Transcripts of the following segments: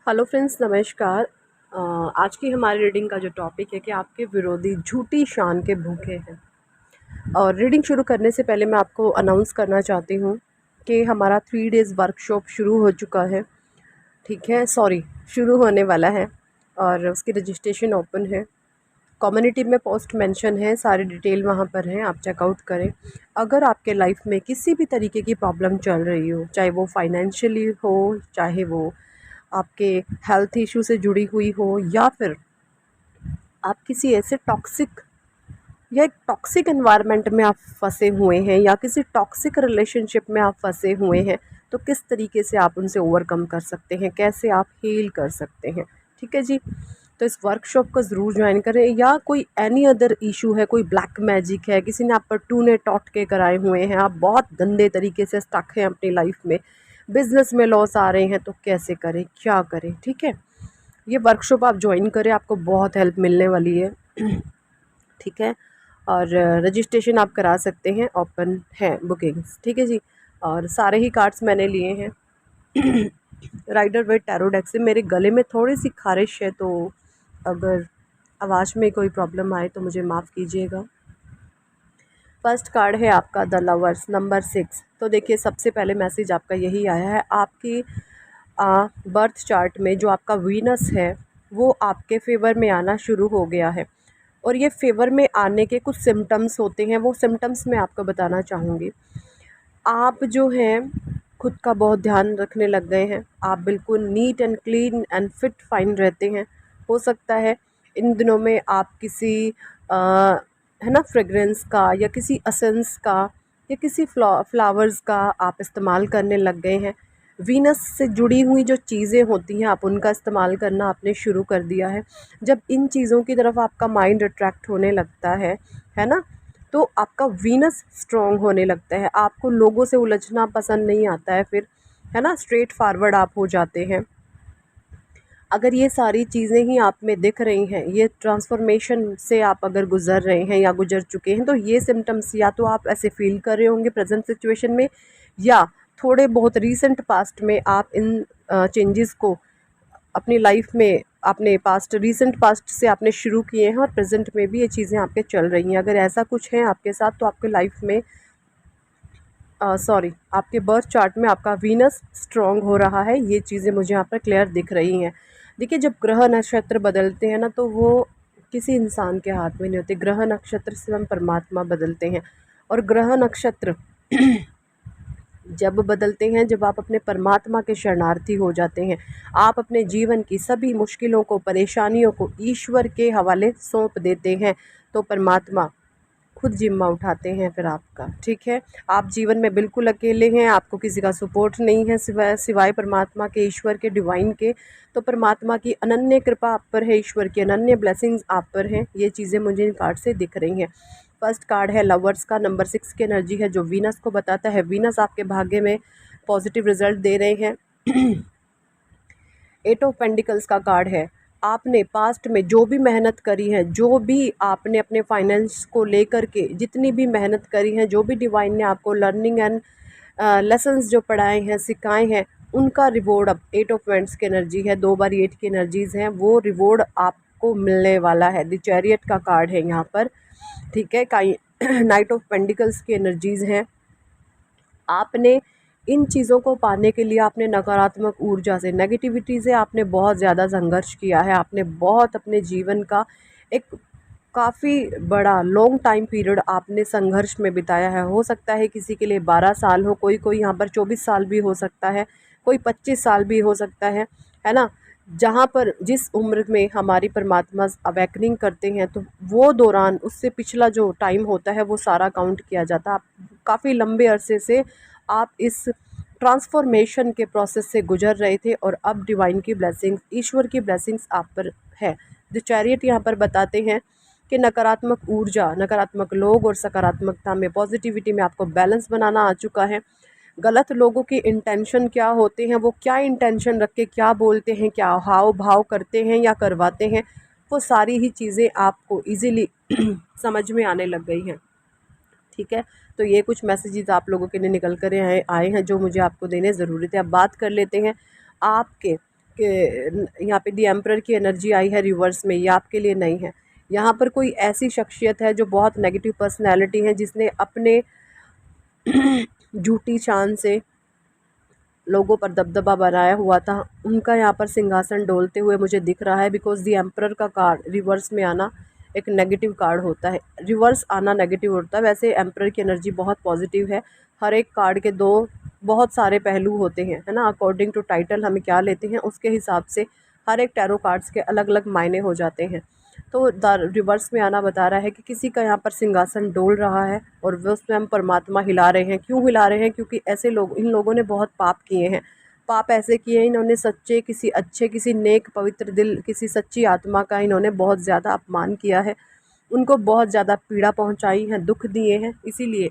Hello friends, नमस्कार। आज की हमारी रीडिंग का जो टॉपिक है कि आपके विरोधी झूठी शान के भूखे हैं। और रीडिंग शुरू करने से पहले मैं आपको अनाउंस करना चाहती हूँ कि हमारा 3 डेज़ वर्कशॉप शुरू हो चुका है। ठीक है, सॉरी, शुरू होने वाला है और उसकी रजिस्ट्रेशन ओपन है। कम्युनिटी में पोस्ट मेंशन है, सारी डिटेल वहाँ पर है, आप चेकआउट करें। अगर आपके लाइफ में किसी भी तरीके की प्रॉब्लम चल रही हो, चाहे वो फाइनेंशियली हो, चाहे वो आपके हेल्थ इशू से जुड़ी हुई हो, या फिर आप किसी ऐसे टॉक्सिक या एक टॉक्सिक एनवायरनमेंट में आप फंसे हुए हैं, या किसी टॉक्सिक रिलेशनशिप में आप फंसे हुए हैं, तो किस तरीके से आप उनसे ओवरकम कर सकते हैं, कैसे आप हील कर सकते हैं। ठीक है जी, तो इस वर्कशॉप को ज़रूर ज्वाइन करें। या कोई एनी अदर इशू है, कोई ब्लैक मैजिक है, किसी ने आप पर टूने टोटके कराए हुए हैं, आप बहुत गंदे तरीके से स्टक हैं अपनी लाइफ में, बिजनेस में लॉस आ रहे हैं, तो कैसे करें, क्या करें। ठीक है, ये वर्कशॉप आप ज्वाइन करें, आपको बहुत हेल्प मिलने वाली है। ठीक है, और रजिस्ट्रेशन आप करा सकते हैं, ओपन है बुकिंग्स। ठीक है जी, और सारे ही कार्ड्स मैंने लिए हैं राइडर वेट टैरो डेक से। मेरे गले में थोड़ी सी खारिश है, तो अगर आवाज़ में कोई प्रॉब्लम आए तो मुझे माफ़ कीजिएगा। फर्स्ट कार्ड है आपका द लवर्स, नंबर 6। तो देखिए, सबसे पहले मैसेज आपका यही आया है, आपकी बर्थ चार्ट में जो आपका वीनस है वो आपके फेवर में आना शुरू हो गया है। और ये फेवर में आने के कुछ सिम्टम्स होते हैं, वो सिम्टम्स मैं आपको बताना चाहूँगी। आप जो हैं खुद का बहुत ध्यान रखने लग गए हैं, आप बिल्कुल neat and clean and fit fine रहते हैं। हो सकता है इन दिनों में आप किसी है ना, फ्रेगरेंस का या किसी असेंस का या किसी फ्लावर्स का आप इस्तेमाल करने लग गए हैं। वीनस से जुड़ी हुई जो चीज़ें होती हैं, आप उनका इस्तेमाल करना आपने शुरू कर दिया है। जब इन चीज़ों की तरफ आपका माइंड अट्रैक्ट होने लगता है ना, तो आपका वीनस स्ट्रॉन्ग होने लगता है। आपको लोगों से उलझना पसंद नहीं आता है फिर, है ना, स्ट्रेट फॉरवर्ड आप हो जाते हैं। अगर ये सारी चीज़ें ही आप में दिख रही हैं, ये ट्रांसफॉर्मेशन से आप अगर गुज़र रहे हैं या गुज़र चुके हैं, तो ये सिम्टम्स या तो आप ऐसे फ़ील कर रहे होंगे प्रेजेंट सिचुएशन में, या थोड़े बहुत रीसेंट पास्ट में आप इन चेंजेस को अपनी लाइफ में आपने रीसेंट पास्ट से आपने शुरू किए हैं और प्रेजेंट में भी ये चीज़ें आपके चल रही हैं। अगर ऐसा कुछ है आपके साथ, तो आपके लाइफ में आपके बर्थ चार्ट में आपका वीनस स्ट्रॉन्ग हो रहा है। ये चीज़ें मुझे यहाँ पर क्लियर दिख रही हैं। देखिए, जब ग्रह नक्षत्र बदलते हैं ना, तो वो किसी इंसान के हाथ में नहीं होते। ग्रह नक्षत्र से हम परमात्मा बदलते हैं, और ग्रह नक्षत्र जब बदलते हैं, जब आप अपने परमात्मा के शरणार्थी हो जाते हैं, आप अपने जीवन की सभी मुश्किलों को, परेशानियों को ईश्वर के हवाले सौंप देते हैं, तो परमात्मा खुद जिम्मा उठाते हैं फिर आपका। ठीक है, आप जीवन में बिल्कुल अकेले हैं, आपको किसी का सपोर्ट नहीं है सिवाय सिवाय परमात्मा के, ईश्वर के, डिवाइन के। तो परमात्मा की अनन्य कृपा आप पर है, ईश्वर की अनन्य ब्लेसिंग्स आप पर हैं। ये चीज़ें मुझे इन कार्ड से दिख रही हैं। फर्स्ट कार्ड है लवर्स का, नंबर 6 की एनर्जी है, जो वीनस को बताता है। वीनस आपके भाग्य में पॉजिटिव रिजल्ट दे रहे हैं। 8 ऑफ पेंटिकल्स का कार्ड है। आपने पास्ट में जो भी मेहनत करी है, जो भी आपने अपने फाइनेंस को लेकर के जितनी भी मेहनत करी है, जो भी डिवाइन ने आपको लर्निंग एंड लेसन्स जो पढ़ाए हैं, सिखाए हैं, उनका रिवॉर्ड अब 8 ऑफ पेंट्स की एनर्जी है, 2 बार 8 की एनर्जीज़ हैं, वो रिवॉर्ड आपको मिलने वाला है। द चैरियट का कार्ड है यहाँ पर। ठीक है, नाइट ऑफ पेंटिकल्स की एनर्जीज़ हैं। आपने इन चीज़ों को पाने के लिए आपने नकारात्मक ऊर्जा से, नेगेटिविटी से आपने बहुत ज़्यादा संघर्ष किया है। आपने बहुत अपने जीवन का एक काफ़ी बड़ा लॉन्ग टाइम पीरियड आपने संघर्ष में बिताया है। हो सकता है किसी के लिए 12 साल हो, कोई यहाँ पर 24 साल भी हो सकता है, कोई 25 साल भी हो सकता है ना। जहाँ पर जिस उम्र में हमारी परमात्मा अवेकनिंग करते हैं, तो वो दौरान, उससे पिछला जो टाइम होता है, वो सारा काउंट किया जाता है। आप काफ़ी लंबे अरसे से आप इस ट्रांसफॉर्मेशन के प्रोसेस से गुजर रहे थे, और अब डिवाइन की ब्लेसिंग्स, ईश्वर की ब्लेसिंग्स आप पर है। द चैरियट यहाँ पर बताते हैं कि नकारात्मक ऊर्जा, नकारात्मक लोग और सकारात्मकता में, पॉजिटिविटी में आपको बैलेंस बनाना आ चुका है। गलत लोगों की इंटेंशन क्या होते हैं, वो क्या इंटेंशन रख के क्या बोलते हैं, क्या हाव भाव करते हैं या करवाते हैं, वो सारी ही चीज़ें आपको इजीली समझ में आने लग गई हैं। ठीक है, तो ये कुछ मैसेजेस आप लोगों के लिए निकल कर आए हैं, जो मुझे आपको देने ज़रूरी थे। अब बात कर लेते हैं आपके कि यहाँ पे दी एम्परर की एनर्जी आई है रिवर्स में, ये आपके लिए नहीं है। यहाँ पर कोई ऐसी शख्सियत है जो बहुत नेगेटिव पर्सनैलिटी है, जिसने अपने झूठी शान से लोगों पर दबदबा बनाया हुआ था, उनका यहाँ पर सिंहासन डोलते हुए मुझे दिख रहा है। बिकॉज दी एम्परर का कार्ड रिवर्स में आना एक नेगेटिव कार्ड होता है, रिवर्स आना नेगेटिव होता है। वैसे एम्परर की एनर्जी बहुत पॉजिटिव है। हर एक कार्ड के दो बहुत सारे पहलू होते हैं, है ना। अकॉर्डिंग टू टाइटल हम क्या लेते हैं उसके हिसाब से हर एक टैरो कार्ड्स के अलग अलग मायने हो जाते हैं। तो द रिवर्स में आना बता रहा है कि किसी का यहाँ पर सिंहासन डोल रहा है और वो स्वयं परमात्मा हिला रहे हैं। क्यों हिला रहे हैं? क्योंकि ऐसे लोग, इन लोगों ने बहुत पाप किए हैं। पाप ऐसे किए हैं, इन्होंने सच्चे, किसी अच्छे, किसी नेक पवित्र दिल, किसी सच्ची आत्मा का इन्होंने बहुत ज़्यादा अपमान किया है, उनको बहुत ज़्यादा पीड़ा पहुंचाई है, दुख दिए हैं, इसीलिए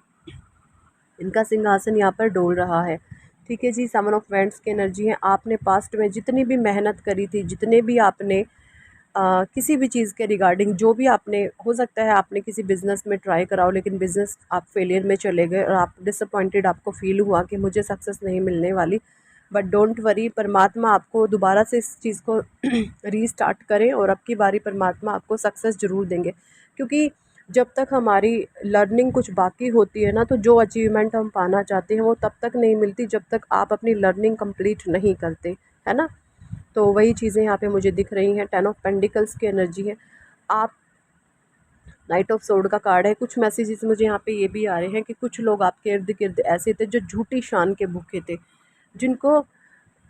इनका सिंहासन यहाँ पर डोल रहा है। ठीक है जी। 7 ऑफ वैंड्स की एनर्जी है। आपने पास्ट में जितनी भी मेहनत करी थी, जितने भी आपने किसी भी चीज़ के रिगार्डिंग जो भी आपने, हो सकता है आपने किसी बिज़नेस में ट्राई कराओ लेकिन बिज़नेस आप फेलियर में चले गए और आप डिसअपॉइंटेड, आपको फील हुआ कि मुझे सक्सेस नहीं मिलने वाली। बट डोंट वरी, परमात्मा आपको दोबारा से इस चीज़ को रीस्टार्ट करें और अब की बारी परमात्मा आपको सक्सेस ज़रूर देंगे। क्योंकि जब तक हमारी लर्निंग कुछ बाकी होती है ना, तो जो अचीवमेंट हम पाना चाहते हैं वो तब तक नहीं मिलती जब तक आप अपनी लर्निंग कंप्लीट नहीं करते, है ना। तो वही चीज़ें यहाँ पे मुझे दिख रही हैं। 10 ऑफ पेंडिकल्स की एनर्जी है। आप, नाइट ऑफ सोर्ड का कार्ड है। कुछ मैसेजेस मुझे यहाँ पे ये भी आ रहे हैं कि कुछ लोग आपके इर्द गिर्द ऐसे थे जो झूठी शान के भूखे थे, जिनको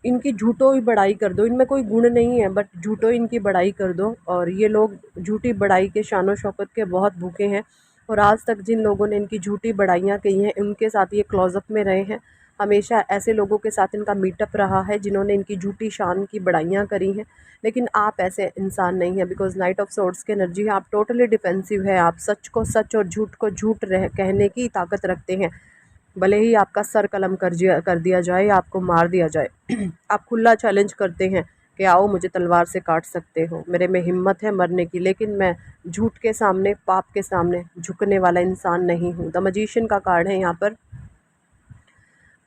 इनकी झूठों ही बड़ाई कर दो, इनमें कोई गुण नहीं है बट झूठों इनकी बड़ाई कर दो। और ये लोग झूठी बड़ाई के, शानो शौकत के बहुत भूखे हैं। और आज तक जिन लोगों ने इनकी झूठी बड़ाइयाँ की हैं, उनके साथ ये क्लोजअप में रहे हैं। हमेशा ऐसे लोगों के साथ इनका मीटअप रहा है जिन्होंने इनकी झूठी शान की बड़ाइयाँ करी हैं। लेकिन आप ऐसे इंसान नहीं हैं। बिकॉज नाइट ऑफ सोर्ड्स की एनर्जी है। आप टोटली डिफेंसिव है। आप सच को सच और झूठ को झूठ कहने की ताकत रखते हैं। भले ही आपका सर कलम कर दिया जाए या आपको मार दिया जाए। आप खुला चैलेंज करते हैं कि आओ, मुझे तलवार से काट सकते हो, मेरे में हिम्मत है मरने की, लेकिन मैं झूठ के सामने, पाप के सामने झुकने वाला इंसान नहीं हूँ। द मैजिशियन का कार्ड है यहाँ पर।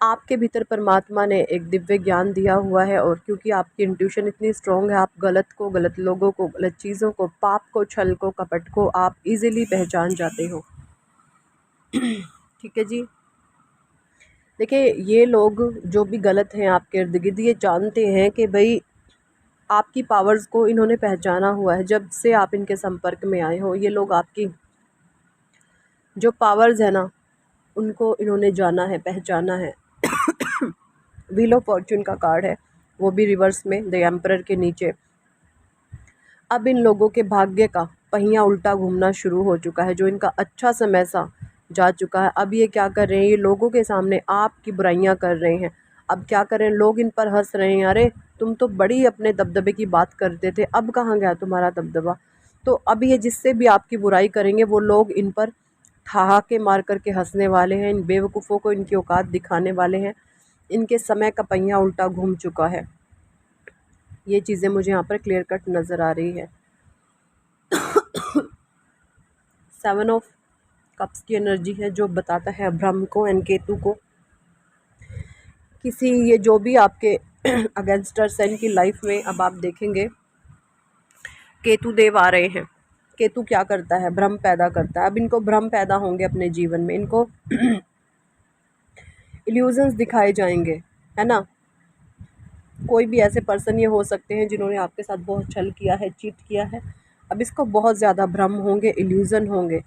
आपके भीतर परमात्मा ने एक दिव्य ज्ञान दिया हुआ है और क्योंकि आपकी इंट्यूशन इतनी स्ट्रॉन्ग है, आप गलत को, गलत लोगों को, गलत चीज़ों को, पाप को, छल को, कपट को आप इजीली पहचान जाते हो। ठीक है जी। देखिए, ये लोग जो भी गलत हैं आपके इर्द गिर्द, ये जानते हैं कि भाई आपकी पावर्स को इन्होंने पहचाना हुआ है। जब से आप इनके संपर्क में आए हो, ये लोग आपकी जो पावर्स है ना, उनको इन्होंने जाना है, पहचाना है। व्हील ऑफ फॉर्चून का कार्ड है, वो भी रिवर्स में, द एम्परर के नीचे। अब इन लोगों के भाग्य का पहिया उल्टा घूमना शुरू हो चुका है। जो इनका अच्छा समय सा जा चुका है, अब ये क्या कर रहे हैं, ये लोगों के सामने आपकी बुराइयां कर रहे हैं। अब क्या करें, लोग इन पर हंस रहे हैं, अरे तुम तो बड़ी अपने दबदबे की बात करते थे, अब कहाँ गया तुम्हारा दबदबा। तो अब ये जिससे भी आपकी बुराई करेंगे, वो लोग इन पर ठहाके मार करके हंसने वाले हैं। इन बेवकूफ़ों को इनकी औकात दिखाने वाले हैं। इनके समय का पहिया उल्टा घूम चुका है। ये चीज़ें मुझे यहाँ पर क्लियर कट नज़र आ रही है। 7 ऑफ कप्स की एनर्जी है, जो बताता है ब्रह्म को एंड केतु को, किसी, ये जो भी आपके अगेंस्टर्स हैं इनकी लाइफ में। अब आप देखेंगे केतु देव आ रहे हैं। केतु क्या करता है, भ्रम पैदा करता है। अब इनको भ्रम पैदा होंगे अपने जीवन में, इनको इल्यूजन्स दिखाए जाएंगे, है ना। कोई भी ऐसे पर्सन ये हो सकते हैं जिन्होंने आपके साथ बहुत छल किया है, चीट किया है। अब इसको बहुत ज़्यादा भ्रम होंगे, इल्यूज़न होंगे,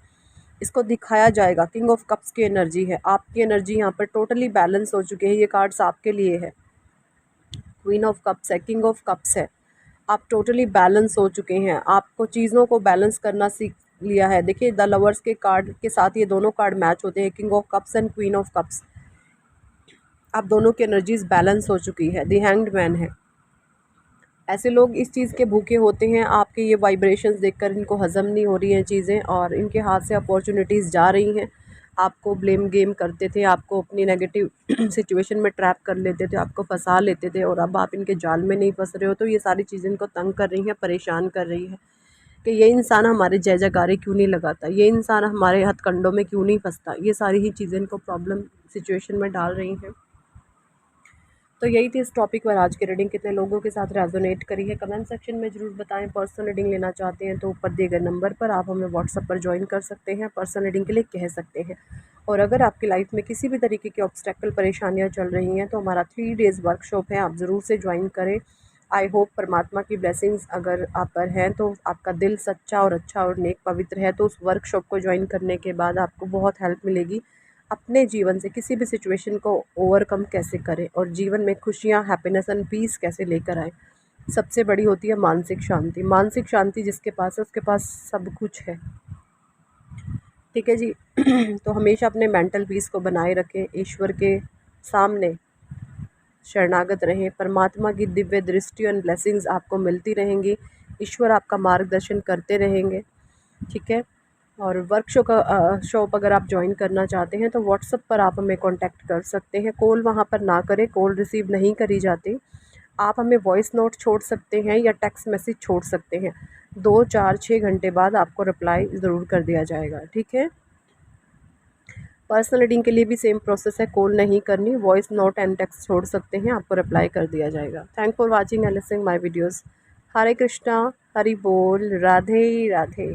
इसको दिखाया जाएगा। किंग ऑफ कप्स की एनर्जी है। आपकी एनर्जी यहाँ पर टोटली बैलेंस हो चुकी है। ये कार्ड्स आपके लिए है। क्वीन ऑफ कप्स है, किंग ऑफ कप्स है। आप टोटली बैलेंस हो चुके हैं। आपको चीज़ों को बैलेंस करना सीख लिया है। देखिए, द लवर्स के कार्ड के साथ ये दोनों कार्ड मैच होते हैं, king of cups and queen of cups. आप दोनों की एनर्जीज बैलेंस हो चुकी है। द हैंग्ड मैन है। ऐसे लोग इस चीज़ के भूखे होते हैं, आपके ये वाइब्रेशंस देखकर इनको हज़म नहीं हो रही हैं चीज़ें, और इनके हाथ से अपॉर्चुनिटीज़ जा रही हैं। आपको ब्लेम गेम करते थे, आपको अपनी नेगेटिव सिचुएशन में ट्रैप कर लेते थे, आपको फंसा लेते थे, और अब आप इनके जाल में नहीं फंस रहे हो। तो ये सारी चीज़ें इनको तंग कर रही हैं, परेशान कर रही है कि ये इंसान हमारे जय जयकारे क्यों नहीं लगाता, ये इंसान हमारे हथकंडों में क्यों नहीं फंसता। ये सारी ही चीज़ें इनको प्रॉब्लम सिचुएशन में डाल रही हैं। तो यही थी इस टॉपिक पर आज की रीडिंग। कितने लोगों के साथ रेजोनेट करी है कमेंट सेक्शन में ज़रूर बताएं। पर्सनल रीडिंग लेना चाहते हैं तो ऊपर दिए गए नंबर पर आप हमें व्हाट्सएप पर ज्वाइन कर सकते हैं, पर्सनल रीडिंग के लिए कह सकते हैं। और अगर आपकी लाइफ में किसी भी तरीके की ऑब्स्टेकल परेशानियाँ चल रही हैं तो हमारा 3 डेज़ वर्कशॉप है, आप ज़रूर से ज्वाइन करें। आई होप परमात्मा की ब्लेसिंग्स अगर आप पर हैं तो आपका दिल सच्चा और अच्छा और नेक पवित्र है तो उस वर्कशॉप को ज्वाइन करने के बाद आपको बहुत हेल्प मिलेगी अपने जीवन से किसी भी सिचुएशन को ओवरकम कैसे करें और जीवन में खुशियाँ, हैप्पीनेस एंड पीस कैसे लेकर आएँ। सबसे बड़ी होती है मानसिक शांति। मानसिक शांति जिसके पास है उसके पास सब कुछ है। ठीक है जी। तो हमेशा अपने मेंटल पीस को बनाए रखें, ईश्वर के सामने शरणागत रहें। परमात्मा की दिव्य दृष्टि एंड ब्लेसिंग्स आपको मिलती रहेंगी, ईश्वर आपका मार्गदर्शन करते रहेंगे। ठीक है। और शॉप अगर आप ज्वाइन करना चाहते हैं तो व्हाट्सएप पर आप हमें कांटेक्ट कर सकते हैं। कॉल वहाँ पर ना करें, कॉल रिसीव नहीं करी जाती। आप हमें वॉइस नोट छोड़ सकते हैं या टेक्स्ट मैसेज छोड़ सकते हैं। 2, 4, 6 घंटे बाद आपको रिप्लाई ज़रूर कर दिया जाएगा। ठीक है। पर्सनल रीडिंग के लिए भी सेम प्रोसेस है, कॉल नहीं करनी, वॉइस नोट एंड टेक्स्ट छोड़ सकते हैं, आपको रिप्लाई कर दिया जाएगा। Thank for watching and listening my videos. Hare Krishna, Hari बोल, राधे राधे।